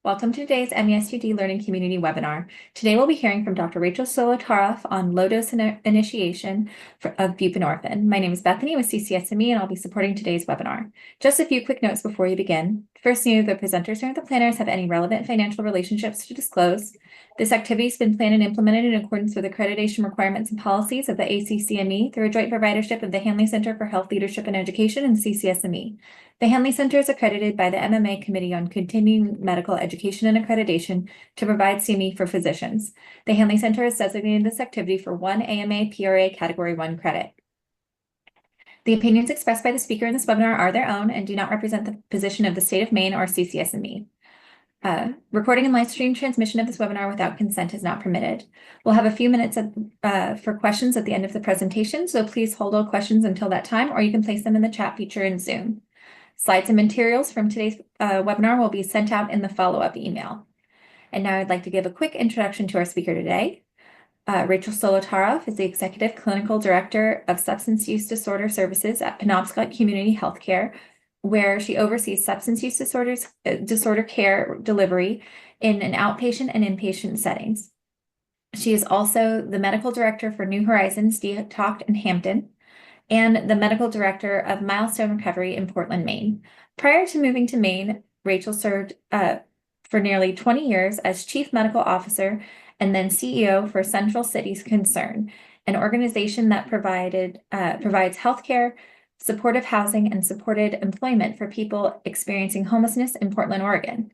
Welcome to today's MESUD Learning Community webinar. Today we'll be hearing from Dr. Rachel Solotaroff on low-dose initiation of buprenorphine. My name is Bethany with CCSME, and I'll be supporting today's webinar. Just a few quick notes before you begin. First, neither the presenters nor the planners have any relevant financial relationships to disclose. This activity has been planned and implemented in accordance with accreditation requirements and policies of the ACCME through a joint providership of the Hanley Center for Health Leadership and Education and CCSME. The Hanley Center is accredited by the MMA Committee on Continuing Medical Education and Accreditation to provide CME for physicians. The Hanley Center has designated this activity for one AMA PRA Category 1 credit. The opinions expressed by the speaker in this webinar are their own and do not represent the position of the state of Maine or CCSME. Recording and live stream transmission of this webinar without consent is not permitted. We'll have a few minutes for questions at the end of the presentation, so please hold all questions until that time, or you can place them in the chat feature in Zoom. Slides and materials from today's webinar will be sent out in the follow-up email. And now I'd like to give a quick introduction to our speaker today. Rachel Solotaroff is the Executive Clinical Director of Substance Use Disorder Services at Penobscot Community Healthcare, where she oversees substance use disorder care delivery in an outpatient and inpatient settings. She is also the Medical Director for New Horizons Detox in Hampton, and the Medical Director of Milestone Recovery in Portland, Maine. Prior to moving to Maine, Rachel served for nearly 20 years as Chief Medical Officer and then CEO for Central Cities Concern, an organization that provides healthcare, supportive housing, and supported employment for people experiencing homelessness in Portland, Oregon.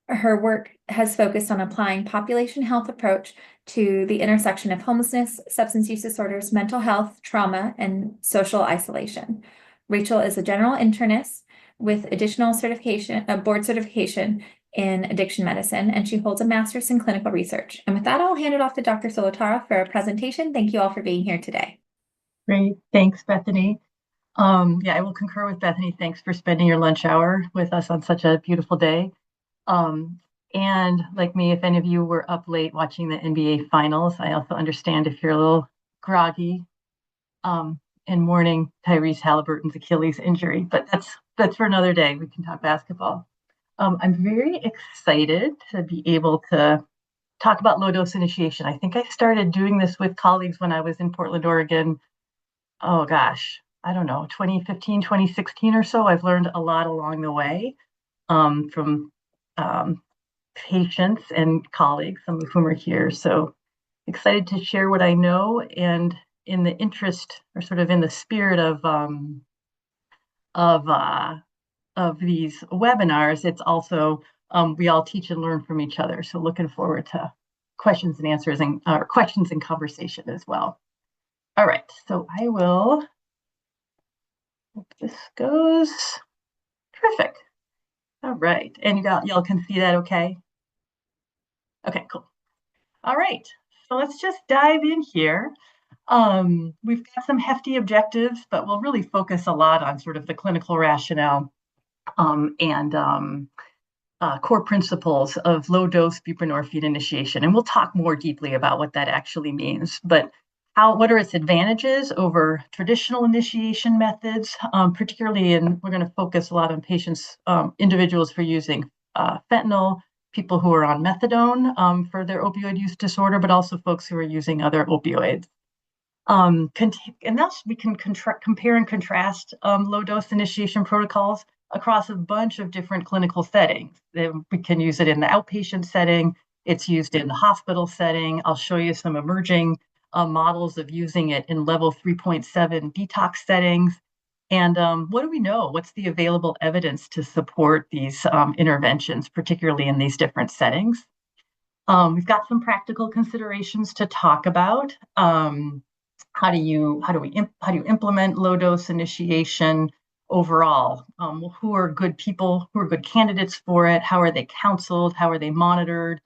Her work has focused on applying population health approach to the intersection of homelessness, substance use disorders, mental health, trauma, and social isolation. Rachel is a general internist with additional certification, board certification in addiction medicine, and she holds a master's in clinical research. And with that, I'll hand it off to Dr. Solotaroff for a presentation. Thank you all for being here today. Great, thanks, Bethany. I will concur with Bethany. Thanks for spending your lunch hour with us on such a beautiful day. And like me, if any of you were up late watching the NBA finals, I also understand if you're a little groggy in mourning Tyrese Halliburton's Achilles injury, but that's for another day. We can talk basketball. I'm very excited to be able to talk about low dose initiation. I think I started doing this with colleagues when I was in Portland, Oregon. Oh gosh, I don't know, 2015, 2016 or so. I've learned a lot along the way from patients and colleagues, some of whom are here. So excited to share what I know, and in the interest or sort of in the spirit of these webinars, it's also we all teach and learn from each other. So looking forward to questions and answers and questions and conversation as well. All right, so I will hope this goes terrific. All right, and y'all can see that okay? Okay, cool. All right, so let's just dive in here. We've got some hefty objectives, but we'll really focus a lot on sort of the clinical rationale and core principles of low-dose buprenorphine initiation. And we'll talk more deeply about what that actually means, but what are its advantages over traditional initiation methods, particularly we're going to focus a lot on patients, individuals for using fentanyl, people who are on methadone for their opioid use disorder, but also folks who are using other opioids. And thus we can compare and contrast low-dose initiation protocols across a bunch of different clinical settings. We can use it in the outpatient setting. It's used in the hospital setting. I'll show you some emerging models of using it in level 3.7 detox settings. And what do we know? What's the available evidence to support these interventions, particularly in these different settings? We've got some practical considerations to talk about. How do you implement low dose initiation overall? Who are good people? Who are good candidates for it? How are they counseled? How are they monitored?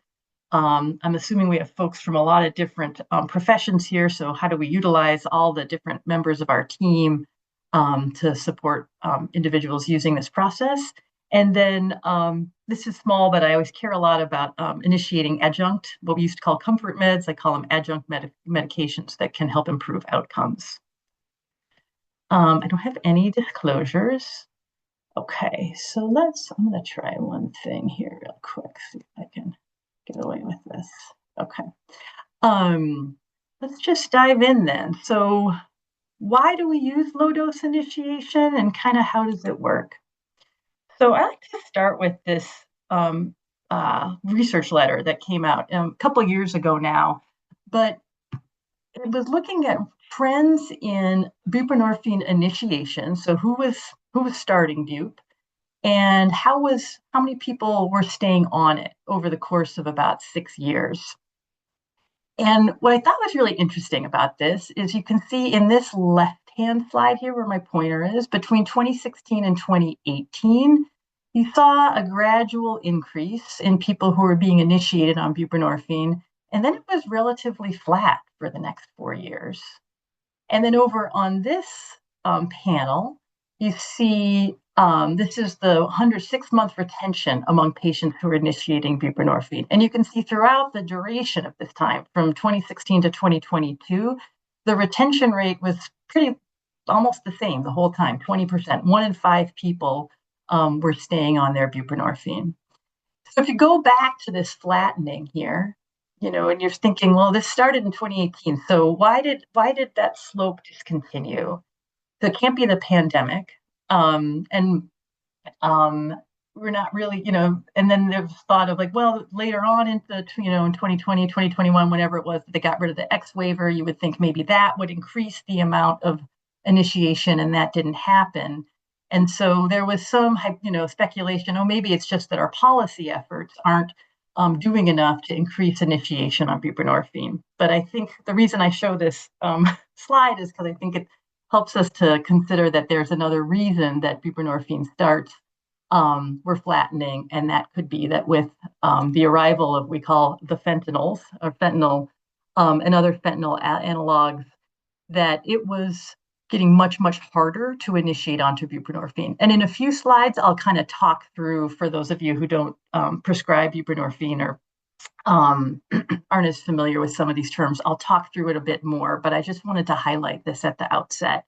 I'm assuming we have folks from a lot of different professions here. So how do we utilize all the different members of our team to support individuals using this process? And then this is small, but I always care a lot about initiating adjunct, what we used to call comfort meds. I call them adjunct medications that can help improve outcomes. I don't have any disclosures. Okay, so I'm going to try one thing here real quick, see if Let's just dive in then. So why do we use low dose initiation and kind of how does it work? So I like to start with this research letter that came out a couple of years ago now, but it was looking at trends in buprenorphine initiation. So who was starting bup, and how many people were staying on it over the course of about 6 years. And what I thought was really interesting about this is you can see in this left-hand slide here where my pointer is, between 2016 and 2018, you saw a gradual increase in people who were being initiated on buprenorphine, and then it was relatively flat for the next 4 years. And then over on this panel, you see this is the 106-month retention among patients who are initiating buprenorphine. And you can see throughout the duration of this time, from 2016 to 2022, the retention rate was pretty almost the same the whole time, 20%. 1 in 5 people were staying on their buprenorphine. So if you go back to this flattening here, and you're thinking, well, this started in 2018. So why did that slope discontinue? So it can't be the pandemic. And we're not really, and then there's thought of like, well, later on in 2020, 2021, whenever it was, they got rid of the X waiver, you would think maybe that would increase the amount of initiation, and that didn't happen. And so there was some, speculation, oh, maybe it's just that our policy efforts aren't doing enough to increase initiation on buprenorphine. But I think the reason I show this slide is because I think it helps us to consider that there's another reason that buprenorphine starts were flattening, and that could be that with the arrival of, we call the fentanyls, or fentanyl and other fentanyl analogs, that it was getting much, much harder to initiate onto buprenorphine. And in a few slides, I'll kind of talk through, for those of you who don't prescribe buprenorphine or aren't as familiar with some of these terms, I'll talk through it a bit more, but I just wanted to highlight this at the outset,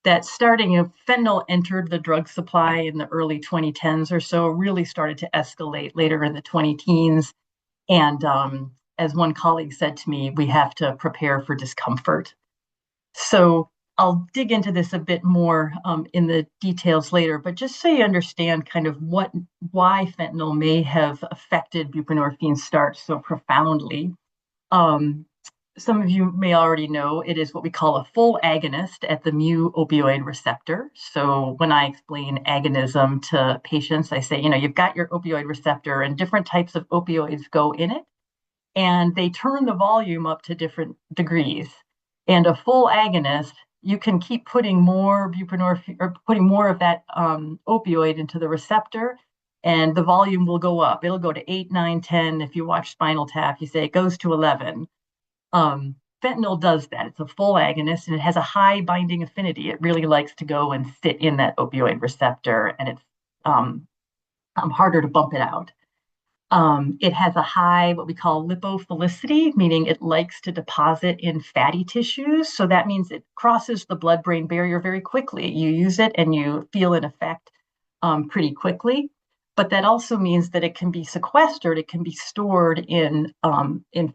that starting fentanyl entered the drug supply in the early 2010s or so, really started to escalate later in the 20-teens. And as one colleague said to me, we have to prepare for discomfort. So I'll dig into this a bit more in the details later, but just so you understand kind of why fentanyl may have affected buprenorphine start so profoundly. Some of you may already know it is what we call a full agonist at the mu opioid receptor. So when I explain agonism to patients, I say, you've got your opioid receptor and different types of opioids go in it, and they turn the volume up to different degrees. And a full agonist, you can keep putting more buprenorphine or putting more of that opioid into the receptor, and the volume will go up. It'll go to 8, 9, 10. If you watch Spinal Tap, you say it goes to 11. Fentanyl does that. It's a full agonist, and it has a high binding affinity. It really likes to go and sit in that opioid receptor, and it's harder to bump it out. It has a high, what we call lipophilicity, meaning it likes to deposit in fatty tissues. So that means it crosses the blood-brain barrier very quickly. You use it and you feel an effect pretty quickly. But that also means that it can be sequestered, it can be stored in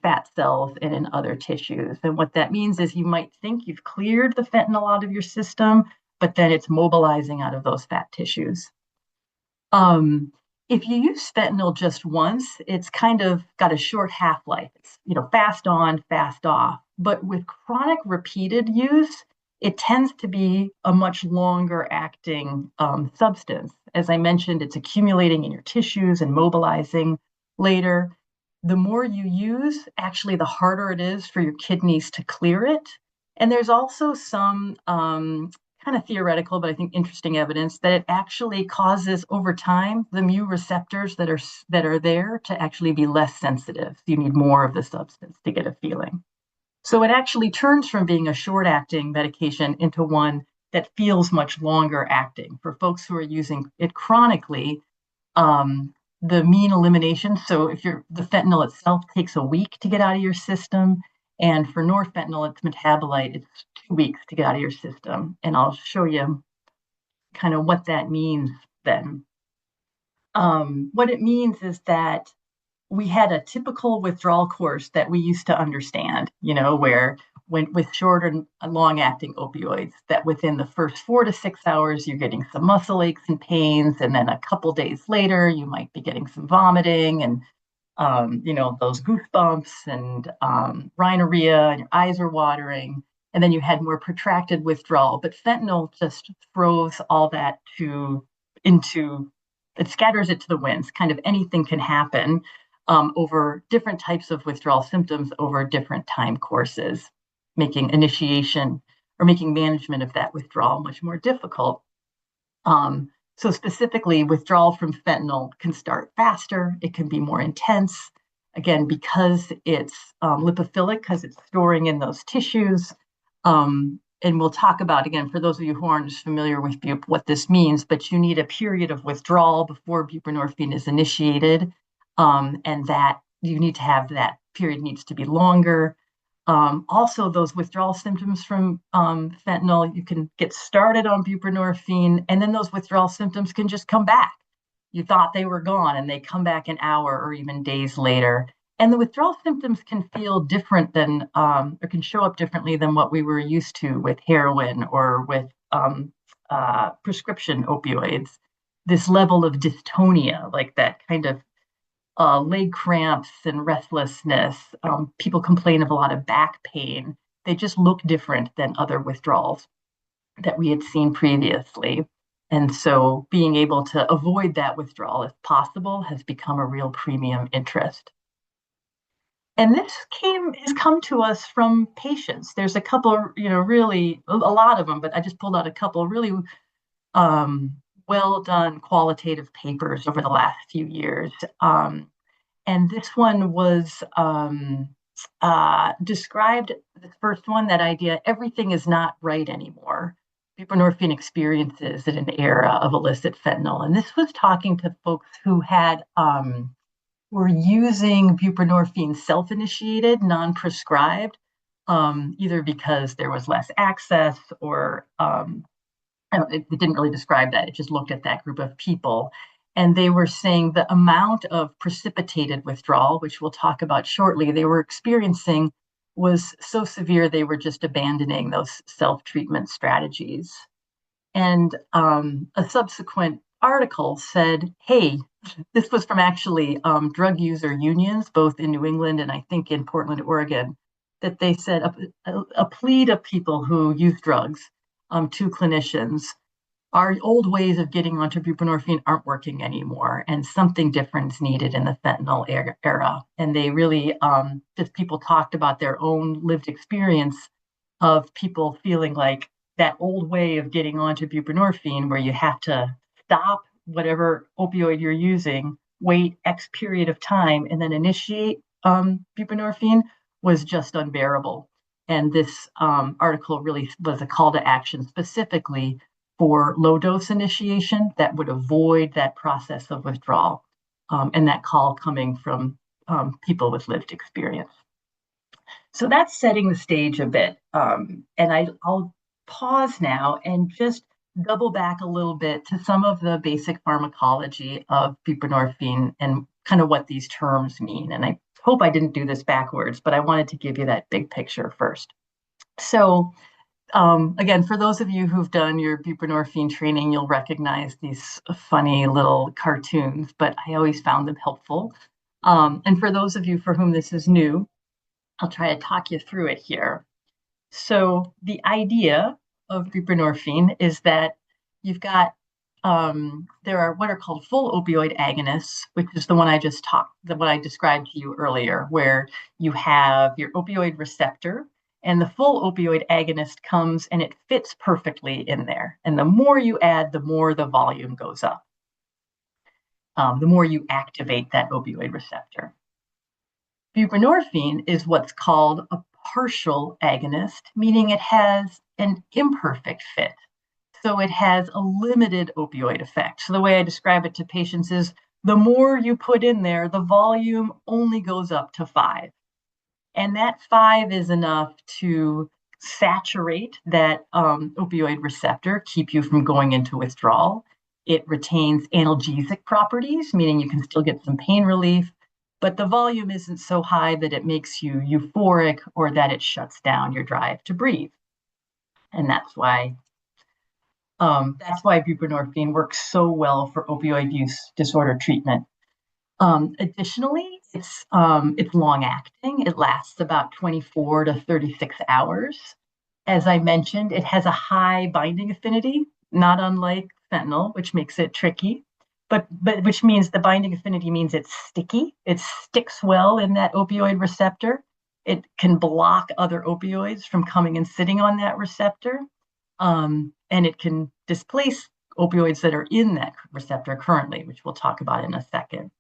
fat cells and in other tissues. And what that means is you might think you've cleared the fentanyl out of your system, but then it's mobilizing out of those fat tissues. If you use fentanyl just once, it's kind of got a short half-life. It's, fast on, fast off. But with chronic repeated use, it tends to be a much longer acting substance. As I mentioned, it's accumulating in your tissues and mobilizing later. The more you use, actually, the harder it is for your kidneys to clear it. And there's also some kind of theoretical, but I think interesting evidence that it actually causes over time the mu receptors that are there to actually be less sensitive. You need more of the substance to get a feeling. So it actually turns from being a short-acting medication into one that feels much longer acting. For folks who are using it chronically, the mean elimination, so if the fentanyl itself takes a week to get out of your system, and for norfentanyl, its metabolite, it's 2 weeks to get out of your system. And I'll show you kind of what that means then. What it means is that we had a typical withdrawal course that we used to understand, where when with short and long acting opioids, that within the first 4 to 6 hours, you're getting some muscle aches and pains. And then a couple days later, you might be getting some vomiting and, those goosebumps and rhinorrhea, and your eyes are watering. And then you had more protracted withdrawal. But fentanyl just throws all that into it scatters it to the winds. Kind of anything can happen over different types of withdrawal symptoms over different time courses, making initiation or making management of that withdrawal much more difficult. So specifically, withdrawal from fentanyl can start faster. It can be more intense. Again, because it's lipophilic, because it's storing in those tissues. And we'll talk about, again, for those of you who aren't as familiar with what this means, but you need a period of withdrawal before buprenorphine is initiated. And that you need to have that period needs to be longer. Also, those withdrawal symptoms from fentanyl, you can get started on buprenorphine, and then those withdrawal symptoms can just come back. You thought they were gone, and they come back an hour or even days later. And the withdrawal symptoms can feel different than, or can show up differently than what we were used to with heroin or with prescription opioids. This level of dystonia, like that kind of leg cramps and restlessness. People complain of a lot of back pain. They just look different than other withdrawals that we had seen previously. And so being able to avoid that withdrawal if possible has become a real premium interest. And this has come to us from patients. There's a couple, really a lot of them, but I just pulled out a couple really well done qualitative papers over the last few years. And this one was described, the first one, that idea, everything is not right anymore. Buprenorphine experiences in an era of illicit fentanyl. And this was talking to folks who were using buprenorphine self-initiated, non-prescribed, either because there was less access or it didn't really describe that. It just looked at that group of people. And they were saying the amount of precipitated withdrawal, which we'll talk about shortly, they were experiencing was so severe they were just abandoning those self-treatment strategies. And a subsequent article said, hey, this was from actually drug user unions, both in New England and I think in Portland, Oregon, that they said a plea to people who use drugs, to clinicians, our old ways of getting onto buprenorphine aren't working anymore, and something different is needed in the fentanyl era. And they really, just people talked about their own lived experience of people feeling like that old way of getting onto buprenorphine, where you have to stop whatever opioid you're using, wait X period of time, and then initiate buprenorphine, was just unbearable. And this article really was a call to action specifically for low dose initiation that would avoid that process of withdrawal, and that call coming from people with lived experience. So that's setting the stage a bit. And I'll pause now and just double back a little bit to some of the basic pharmacology of buprenorphine and kind of what these terms mean. And I hope I didn't do this backwards, but I wanted to give you that big picture first. So again, for those of you who've done your buprenorphine training, you'll recognize these funny little cartoons, but I always found them helpful. And for those of you for whom this is new, I'll try to talk you through it here. So the idea of buprenorphine is that you've got, there are what are called full opioid agonists, which is the one I just what I described to you earlier, where you have your opioid receptor, and the full opioid agonist comes and it fits perfectly in there. And the more you add, the more the volume goes up. The more you activate that opioid receptor. Buprenorphine is what's called a partial agonist, meaning it has an imperfect fit. So it has a limited opioid effect. So the way I describe it to patients is the more you put in there, the volume only goes up to 5. And that 5 is enough to saturate that opioid receptor, keep you from going into withdrawal. It retains analgesic properties, meaning you can still get some pain relief, but the volume isn't so high that it makes you euphoric or that it shuts down your drive to breathe. And that's why buprenorphine works so well for opioid use disorder treatment. Additionally, it's long acting. It lasts about 24 to 36 hours. As I mentioned, it has a high binding affinity, not unlike fentanyl, which makes it tricky, but which means the binding affinity means it's sticky. It sticks well in that opioid receptor. It can block other opioids from coming and sitting on that receptor. And it can displace opioids that are in that receptor currently, which we'll talk about in a second.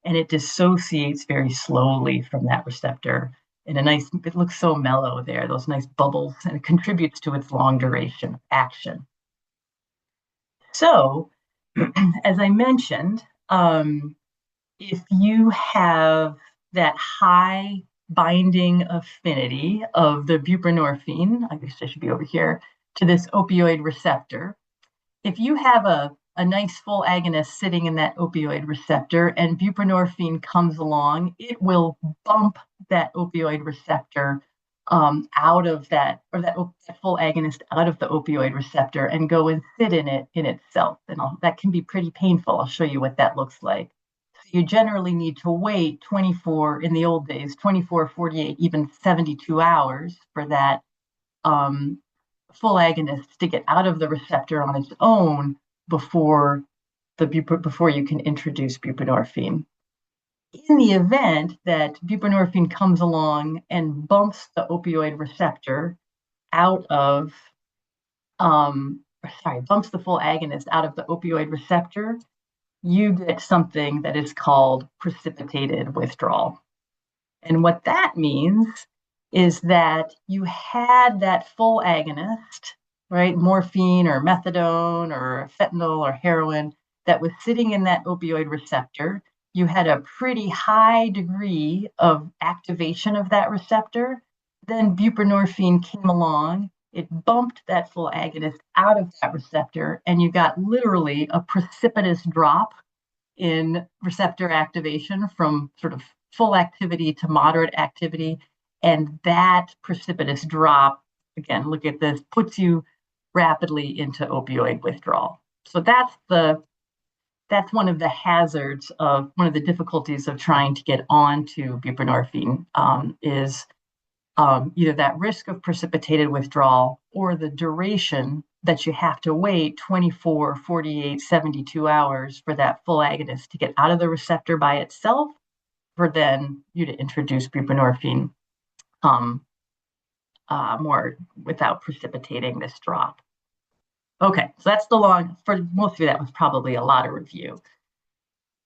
And it dissociates very slowly from that receptor in a nice, it looks so mellow there, those nice bubbles, and it contributes to its long duration of action. So, as I mentioned, if you have that high binding affinity of the buprenorphine, I guess I should be over here, to this opioid receptor, if you have a nice full agonist sitting in that opioid receptor and buprenorphine comes along, it will bump that opioid receptor out of that, or that full agonist out of the opioid receptor and go and sit in it in itself. And that can be pretty painful. I'll show you what that looks like. So you generally need to wait 24, in the old days, 24, 48, even 72 hours for that full agonist to get out of the receptor on its own before you can introduce buprenorphine. In the event that buprenorphine comes along and bumps the opioid receptor out of, bumps the full agonist out of the opioid receptor, you get something that is called precipitated withdrawal. And what that means is that you had that full agonist, right, morphine or methadone or fentanyl or heroin, that was sitting in that opioid receptor. You had a pretty high degree of activation of that receptor. Then buprenorphine came along, it bumped that full agonist out of that receptor, and you got literally a precipitous drop in receptor activation from sort of full activity to moderate activity. And that precipitous drop, again, look at this, puts you rapidly into opioid withdrawal. So that's one of the hazards of, one of the difficulties of trying to get onto buprenorphine, is either that risk of precipitated withdrawal or the duration that you have to wait 24, 48, 72 hours for that full agonist to get out of the receptor by itself, for then you to introduce buprenorphine more without precipitating this drop. Okay, so that's for most of you, that was probably a lot of review.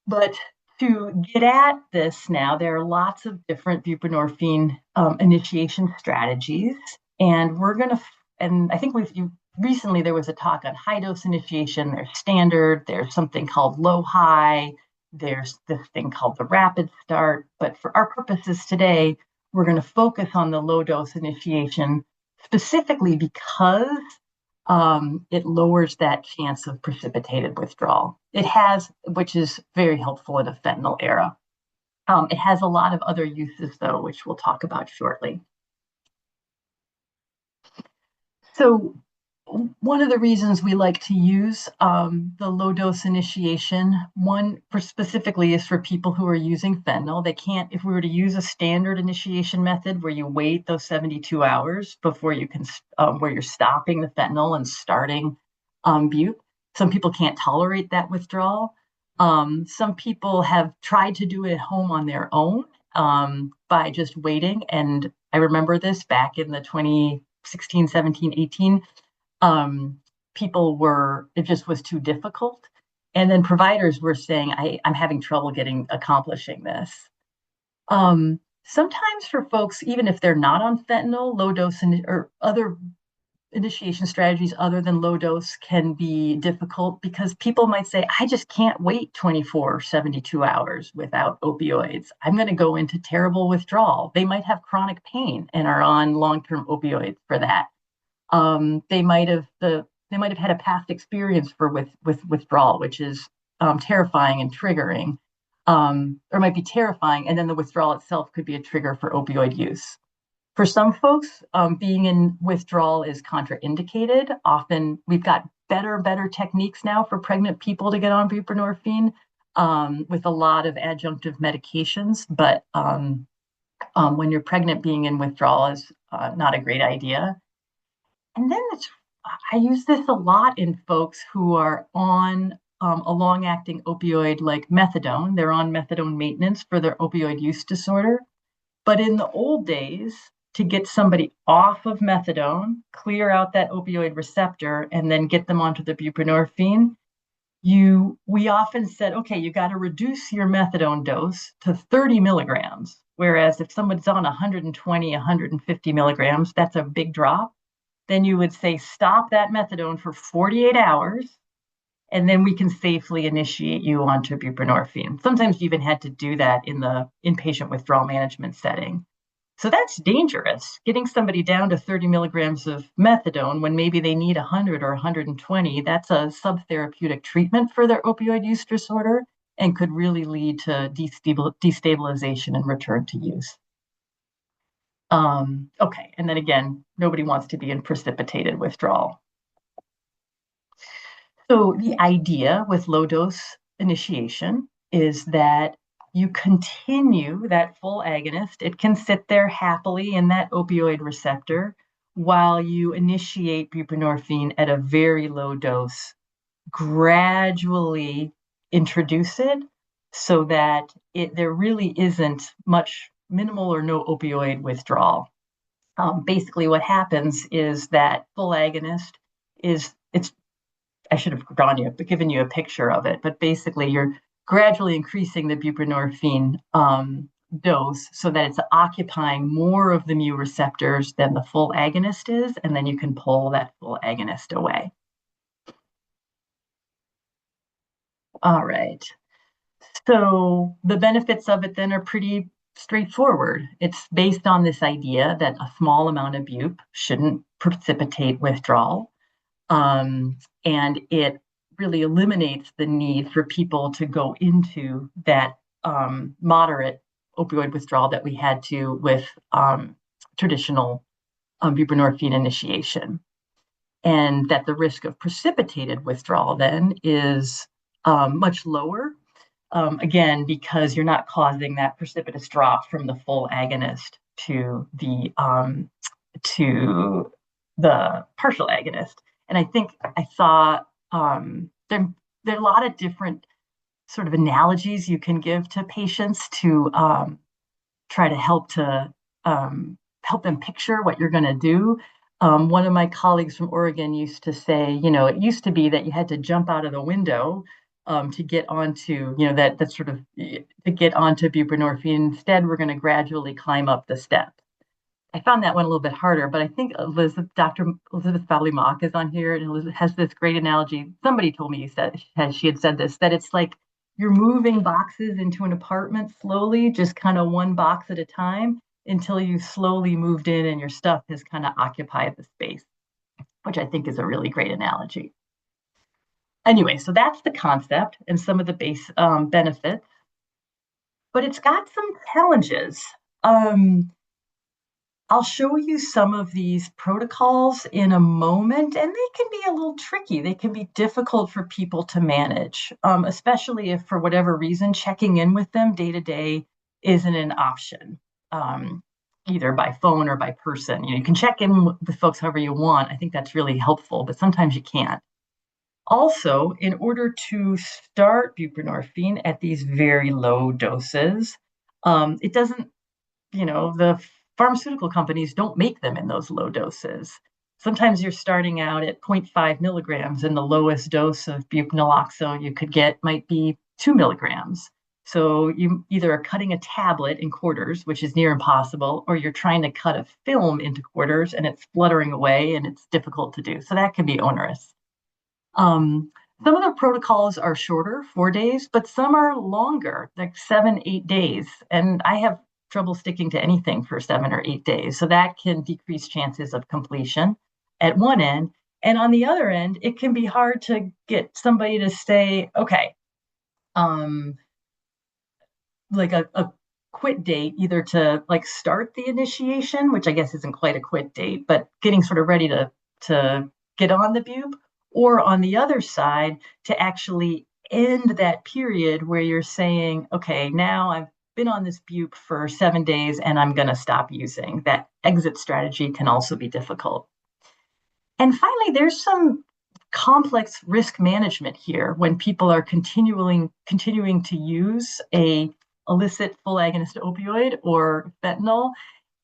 But to get at this now, there are lots of different buprenorphine initiation strategies. And I think recently there was a talk on high dose initiation. There's standard, there's something called low high, there's this thing called the rapid start. But for our purposes today, we're going to focus on the low dose initiation specifically because it lowers that chance of precipitated withdrawal. Which is very helpful in a fentanyl era. It has a lot of other uses, though, which we'll talk about shortly. So one of the reasons we like to use the low dose initiation, specifically is for people who are using fentanyl. If we were to use a standard initiation method where you wait those 72 hours before you can, where you're stopping the fentanyl and starting bupe, some people can't tolerate that withdrawal. Some people have tried to do it at home on their own by just waiting. And I remember this back in the 2016, 17, 18. It just was too difficult. And then providers were saying, I'm having trouble accomplishing this. Sometimes for folks, even if they're not on fentanyl, low dose or other initiation strategies other than low dose can be difficult because people might say, I just can't wait 24 or 72 hours without opioids. I'm going to go into terrible withdrawal. They might have chronic pain and are on long-term opioids for that. They might have had a past experience with withdrawal, which is terrifying and triggering. or might be terrifying, and then the withdrawal itself could be a trigger for opioid use. For some folks, being in withdrawal is contraindicated. Often we've got better techniques now for pregnant people to get on buprenorphine with a lot of adjunctive medications. But when you're pregnant, being in withdrawal is not a great idea. And then I use this a lot in folks who are on a long-acting opioid like methadone. They're on methadone maintenance for their opioid use disorder. But in the old days, to get somebody off of methadone, clear out that opioid receptor, and then get them onto the buprenorphine, we often said, okay, you got to reduce your methadone dose to 30 milligrams. Whereas if someone's on 120, 150 milligrams, that's a big drop. Then you would say, stop that methadone for 48 hours, and then we can safely initiate you onto buprenorphine. Sometimes you even had to do that in the inpatient withdrawal management setting. So that's dangerous. Getting somebody down to 30 milligrams of methadone when maybe they need 100 or 120, that's a subtherapeutic treatment for their opioid use disorder and could really lead to destabilization and return to use. Okay, and then again, nobody wants to be in precipitated withdrawal. So the idea with low dose initiation is that you continue that full agonist. It can sit there happily in that opioid receptor while you initiate buprenorphine at a very low dose, gradually introduce it so that there really isn't much minimal or no opioid withdrawal. Basically what happens is that full agonist I should have given you a picture of it, but basically you're gradually increasing the buprenorphine dose so that it's occupying more of the mu receptors than the full agonist is, and then you can pull that full agonist away. All right. So the benefits of it then are pretty straightforward. It's based on this idea that a small amount of bup shouldn't precipitate withdrawal. And it really eliminates the need for people to go into that moderate opioid withdrawal that we had to with traditional buprenorphine initiation. And that the risk of precipitated withdrawal then is much lower, again, because you're not causing that precipitous drop from the full agonist to the partial agonist. And I think I saw there are a lot of different sort of analogies you can give to patients to try to help them picture what you're going to do. One of my colleagues from Oregon used to say, it used to be that you had to jump out of the window to get onto, to get onto buprenorphine. Instead, we're going to gradually climb up the steps. I found that one a little bit harder, but I think Dr. Elizabeth Bavli-Mock is on here, and Elizabeth has this great analogy. Somebody told me she had said this, that it's like you're moving boxes into an apartment slowly, just kind of one box at a time, until you slowly moved in and your stuff has kind of occupied the space, which I think is a really great analogy. Anyway, so that's the concept and some of the base benefits, but it's got some challenges. I'll show you some of these protocols in a moment, and they can be a little tricky. They can be difficult for people to manage, especially if, for whatever reason, checking in with them day to day isn't an option, either by phone or by person. You can check in with folks however you want. I think that's really helpful, but sometimes you can't. Also, in order to start buprenorphine at these very low doses, it doesn't, the pharmaceutical companies don't make them in those low doses. Sometimes you're starting out at 0.5 milligrams, and the lowest dose of buprenorphine you could get might be 2 milligrams. So you either are cutting a tablet in quarters, which is near impossible, or you're trying to cut a film into quarters and it's fluttering away and it's difficult to do. So that can be onerous. Some of the protocols are shorter, 4 days, but some are longer, like 7, 8 days. And I have trouble sticking to anything for 7 or 8 days. So that can decrease chances of completion at one end. And on the other end, it can be hard to get somebody to say, okay, like a quit date, either to like start the initiation, which I guess isn't quite a quit date, but getting sort of ready to get on the bupe, or on the other side, to actually end that period where you're saying, okay, now I've been on this bupe for 7 days and I'm going to stop using. That exit strategy can also be difficult. And finally, there's some complex risk management here when people are continuing to use a illicit full agonist opioid or fentanyl,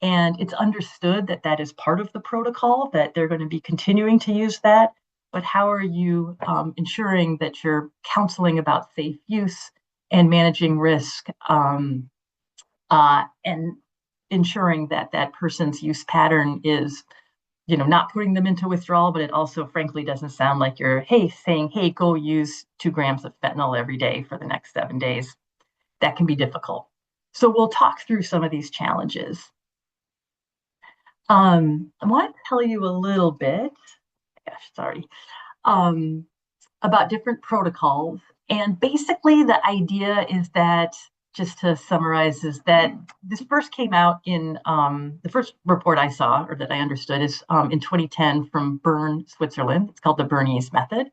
and it's understood that that is part of the protocol, that they're going to be continuing to use that. But how are you ensuring that you're counseling about safe use and managing risk, and ensuring that that person's use pattern is, not putting them into withdrawal, but it also frankly doesn't sound like you're, saying, hey, go use 2 grams of fentanyl every day for the next 7 days. That can be difficult. So we'll talk through some of these challenges. I want to tell you a little bit, um, about different protocols. And basically the idea is that, just to summarize, is that this first came out in the first report I saw, or that I understood, is in 2010 from Bern, Switzerland. It's called the Bernese method.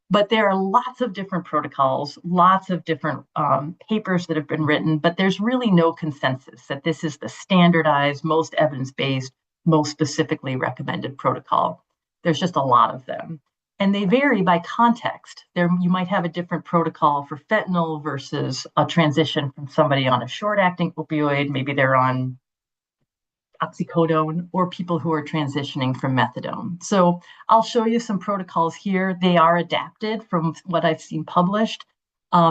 But there are lots of different protocols, lots of different papers that have been written, but there's really no consensus that this is the standardized, most evidence-based, most specifically recommended protocol. There's just a lot of them. And they vary by context. You might have a different protocol for fentanyl versus a transition from somebody on a short-acting opioid. Maybe they're on oxycodone, or people who are transitioning from methadone. So I'll show you some protocols here. They are adapted from what I've seen published,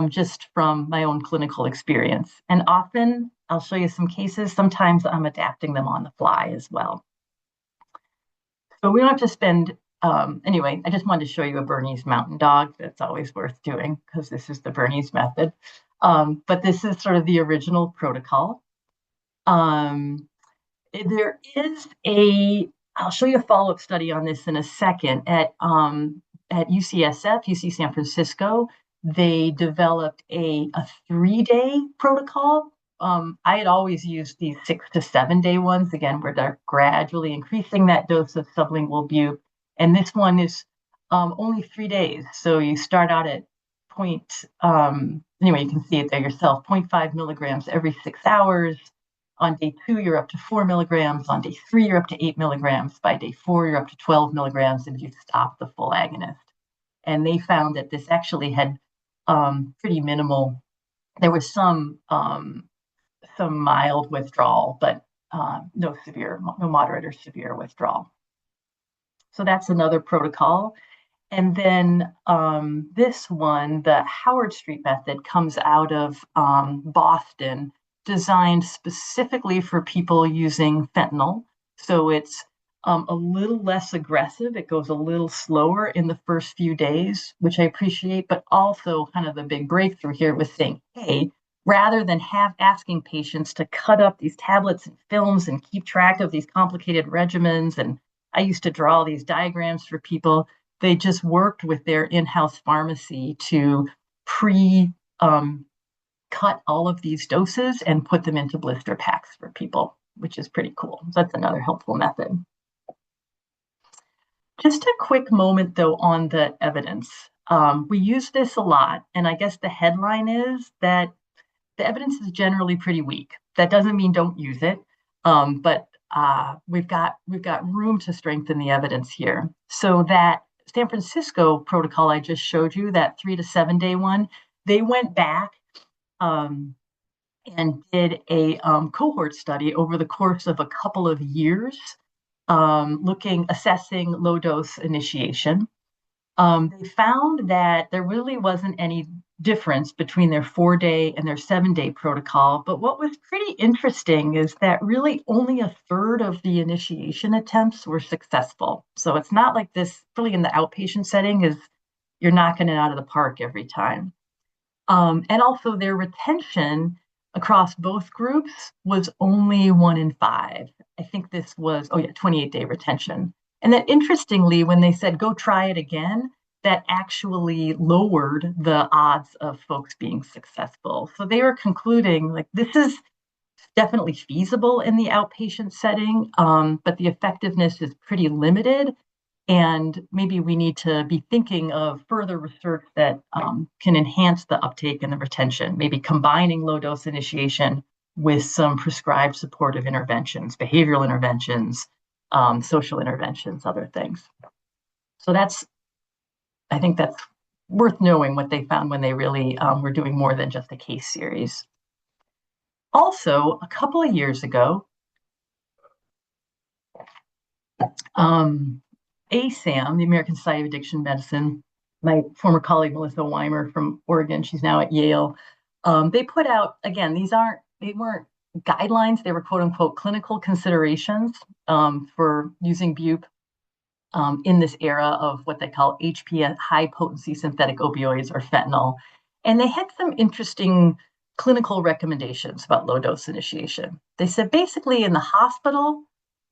just from my own clinical experience. And often I'll show you some cases. Sometimes I'm adapting them on the fly as well. So we don't have to spend, anyway, I just wanted to show you a Bernese mountain dog. That's always worth doing because this is the Bernese method. But this is sort of the original protocol. There is I'll show you a follow-up study on this in a second at UCSF, UC San Francisco. They developed a 3-day protocol. I had always used these 6 to 7-day ones, again, where they're gradually increasing that dose of sublingual bupe. And this one is only 3 days. So you start out at anyway, you can see it there yourself, 0.5 milligrams every 6 hours. On day 2, you're up to 4 milligrams. On day 3, you're up to 8 milligrams. By day 4, you're up to 12 milligrams, and you stop the full agonist. And they found that this actually had pretty minimal. There was some mild withdrawal, but no moderate or severe withdrawal. So that's another protocol. And then this one, the Howard Street method, comes out of Boston, designed specifically for people using fentanyl. So it's a little less aggressive. It goes a little slower in the first few days, which I appreciate, but also kind of the big breakthrough here was saying, hey, rather than asking patients to cut up these tablets and films and keep track of these complicated regimens, and I used to draw these diagrams for people, they just worked with their in-house pharmacy to cut all of these doses and put them into blister packs for people, which is pretty cool. So that's another helpful method. Just a quick moment, though, on the evidence. We use this a lot, and I guess the headline is that the evidence is generally pretty weak. That doesn't mean don't use it, but we've got room to strengthen the evidence here. So that San Francisco protocol I just showed you, that 3 to 7 day one, they went back and did a cohort study over the course of a couple of years, assessing low dose initiation. They found that there really wasn't any difference between their 4-day and their 7-day protocol. But what was pretty interesting is that really only a third of the initiation attempts were successful. So it's not like this, really in the outpatient setting, is you're knocking it out of the park every time. And also their retention across both groups was only 1 in 5. I think this was, 28-day retention. And then interestingly, when they said, go try it again, that actually lowered the odds of folks being successful. So they were concluding like this is definitely feasible in the outpatient setting, but the effectiveness is pretty limited. And maybe we need to be thinking of further research that can enhance the uptake and the retention, maybe combining low dose initiation with some prescribed supportive interventions, behavioral interventions, social interventions, other things. So I think that's worth knowing what they found when they really were doing more than just a case series. Also, a couple of years ago, ASAM, the American Society of Addiction Medicine, my former colleague Melissa Weimer from Oregon, she's now at Yale. They put out, again, they weren't guidelines, they were quote unquote clinical considerations for using bup in this era of what they call HPS, high potency synthetic opioids, or fentanyl. And they had some interesting clinical recommendations about low dose initiation. They said basically in the hospital,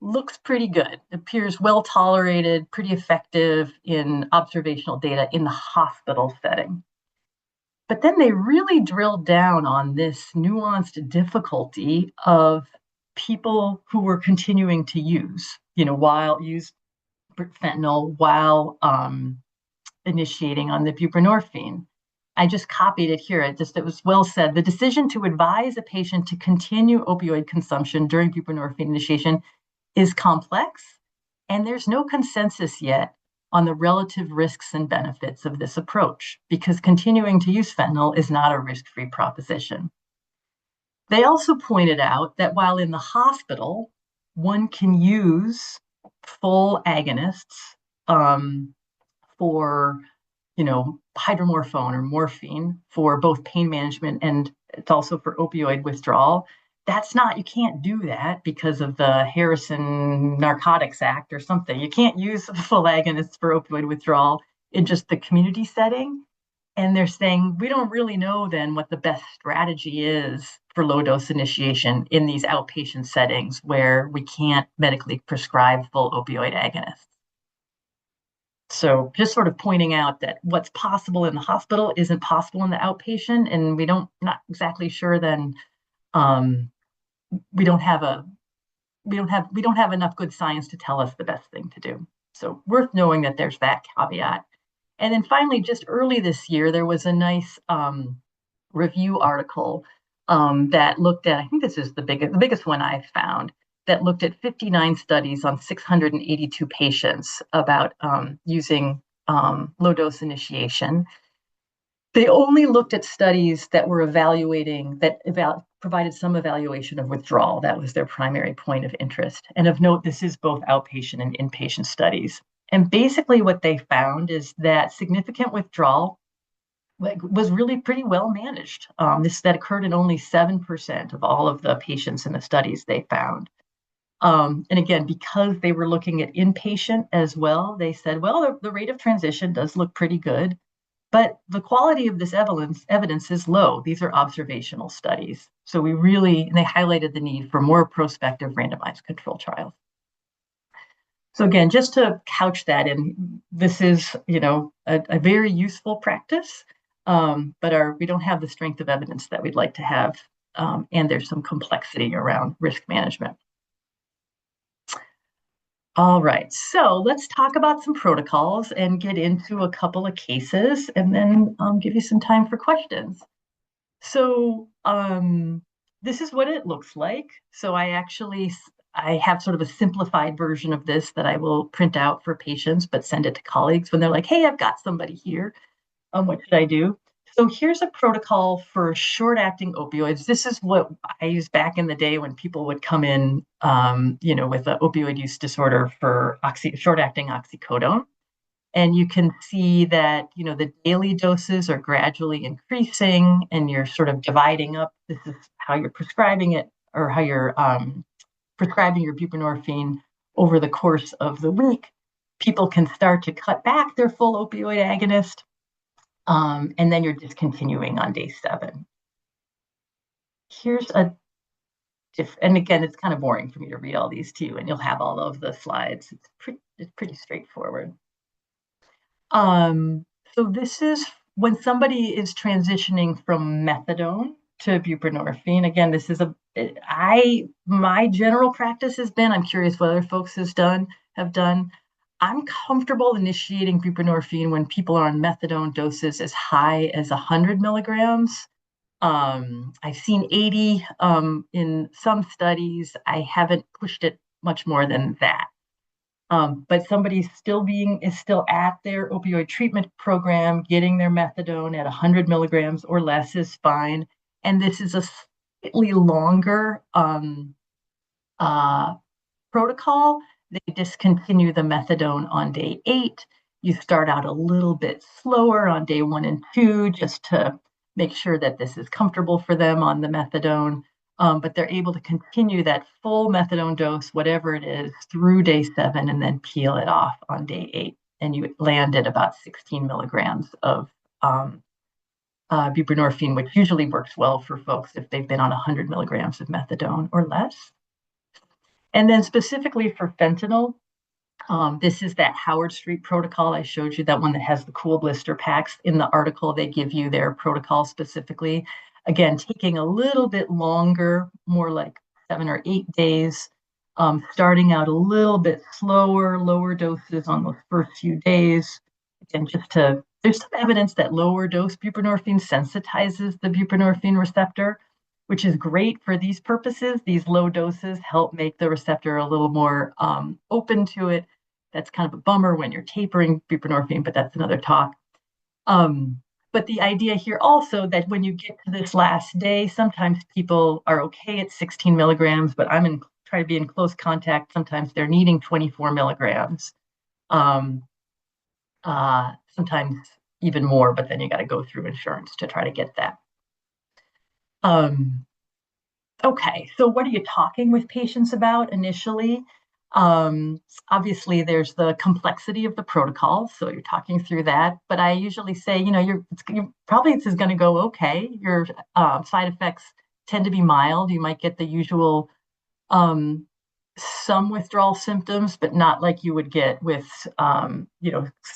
looks pretty good, appears well tolerated, pretty effective in observational data in the hospital setting. But then they really drilled down on this nuanced difficulty of people who were continuing to use, use fentanyl while initiating on the buprenorphine. I just copied it here. It was well said. The decision to advise a patient to continue opioid consumption during buprenorphine initiation is complex, and there's no consensus yet on the relative risks and benefits of this approach because continuing to use fentanyl is not a risk-free proposition. They also pointed out that while in the hospital, one can use full agonists for, hydromorphone or morphine for both pain management and it's also for opioid withdrawal. You can't do that because of the Harrison Narcotics Act or something. You can't use full agonists for opioid withdrawal in just the community setting. And they're saying, we don't really know then what the best strategy is for low dose initiation in these outpatient settings where we can't medically prescribe full opioid agonists. So just sort of pointing out that what's possible in the hospital isn't possible in the outpatient, and not exactly sure then we don't have enough good science to tell us the best thing to do. So worth knowing that there's that caveat. And then finally, just early this year, there was a nice review article that looked at, I think this is the biggest one I've found, that looked at 59 studies on 682 patients about using low dose initiation. They only looked at studies that were provided some evaluation of withdrawal. That was their primary point of interest. And of note, this is both outpatient and inpatient studies. And basically what they found is that significant withdrawal was really pretty well managed. That occurred in only 7% of all of the patients in the studies they found. And again, because they were looking at inpatient as well, they said, well, the rate of transition does look pretty good, but the quality of this evidence is low. These are observational studies. So they highlighted the need for more prospective randomized control trials. So again, just to couch that in, this is, a very useful practice, but we don't have the strength of evidence that we'd like to have, and there's some complexity around risk management. All right, so let's talk about some protocols and get into a couple of cases, and then give you some time for questions. So this is what it looks like. So I have sort of a simplified version of this that I will print out for patients, but send it to colleagues when they're like, hey, I've got somebody here. What should I do? So here's a protocol for short-acting opioids. This is what I used back in the day when people would come in, with an opioid use disorder for short-acting oxycodone. And you can see that, the daily doses are gradually increasing and you're sort of dividing up. This is how you're prescribing it or how you're prescribing your buprenorphine over the course of the week. People can start to cut back their full opioid agonist. And then you're discontinuing on day 7. And again, it's kind of boring for me to read all these to you, and you'll have all of the slides. It's pretty straightforward. Um, so this is when somebody is transitioning from methadone to buprenorphine. Again, this is my general practice has been, I'm curious what other folks have done. I'm comfortable initiating buprenorphine when people are on methadone doses as high as 100 milligrams. I've seen 80 in some studies. I haven't pushed it much more than that. But somebody's is still at their opioid treatment program, getting their methadone at 100 milligrams or less is fine. And this is a slightly longer uh, protocol. They discontinue the methadone on day 8. You start out a little bit slower on day 1 and 2 just to make sure that this is comfortable for them on the methadone. But they're able to continue that full methadone dose, whatever it is, through day 7 and then peel it off on day 8. And you land at about 16 milligrams of buprenorphine, which usually works well for folks if they've been on 100 milligrams of methadone or less. And then specifically for fentanyl, this is that Howard Street protocol. I showed you that one that has the cool blister packs. In the article, they give you their protocol specifically. Again, taking a little bit longer, more like 7 or 8 days, starting out a little bit slower, lower doses on those first few days. And there's some evidence that lower dose buprenorphine sensitizes the buprenorphine receptor, which is great for these purposes. These low doses help make the receptor a little more open to it. That's kind of a bummer when you're tapering buprenorphine, but that's another talk. But the idea here also that when you get to this last day, sometimes people are okay at 16 milligrams, but try to be in close contact. Sometimes they're needing 24 milligrams. Sometimes even more, but then you got to go through insurance to try to get that. Okay, so what are you talking with patients about initially? Obviously, there's the complexity of the protocol, so you're talking through that. But I usually say, probably this is going to go okay. Your side effects tend to be mild. You might get the usual some withdrawal symptoms, but not like you would get with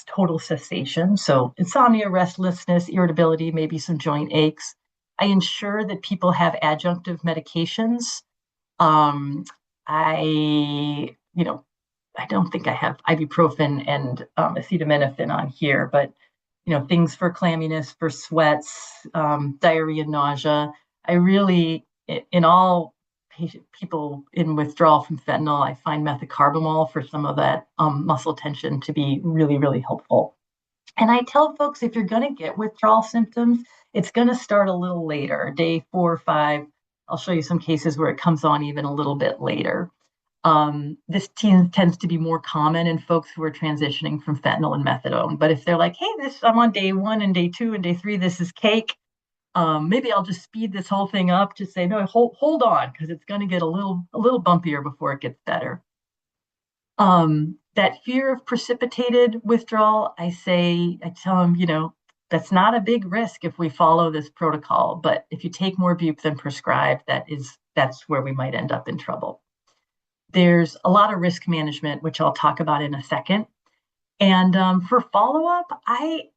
total cessation. So insomnia, restlessness, irritability, maybe some joint aches. I ensure that people have adjunctive medications. I don't think I have ibuprofen and acetaminophen on here, but things for clamminess, for sweats, diarrhea, nausea. I really, in all people in withdrawal from fentanyl, I find methocarbamol for some of that muscle tension to be really, really helpful. And I tell folks, if you're going to get withdrawal symptoms, it's going to start a little later, day 4 or 5. I'll show you some cases where it comes on even a little bit later. This tends to be more common in folks who are transitioning from fentanyl and methadone. But if they're like, hey, I'm on day 1 and day 2 and day 3, this is cake. Maybe I'll just speed this whole thing up to say, no, hold on, because it's going to get a little bumpier before it gets better. That fear of precipitated withdrawal, I tell them, that's not a big risk if we follow this protocol. But if you take more bup than prescribed, that's where we might end up in trouble. There's a lot of risk management, which I'll talk about in a second. And for follow-up, I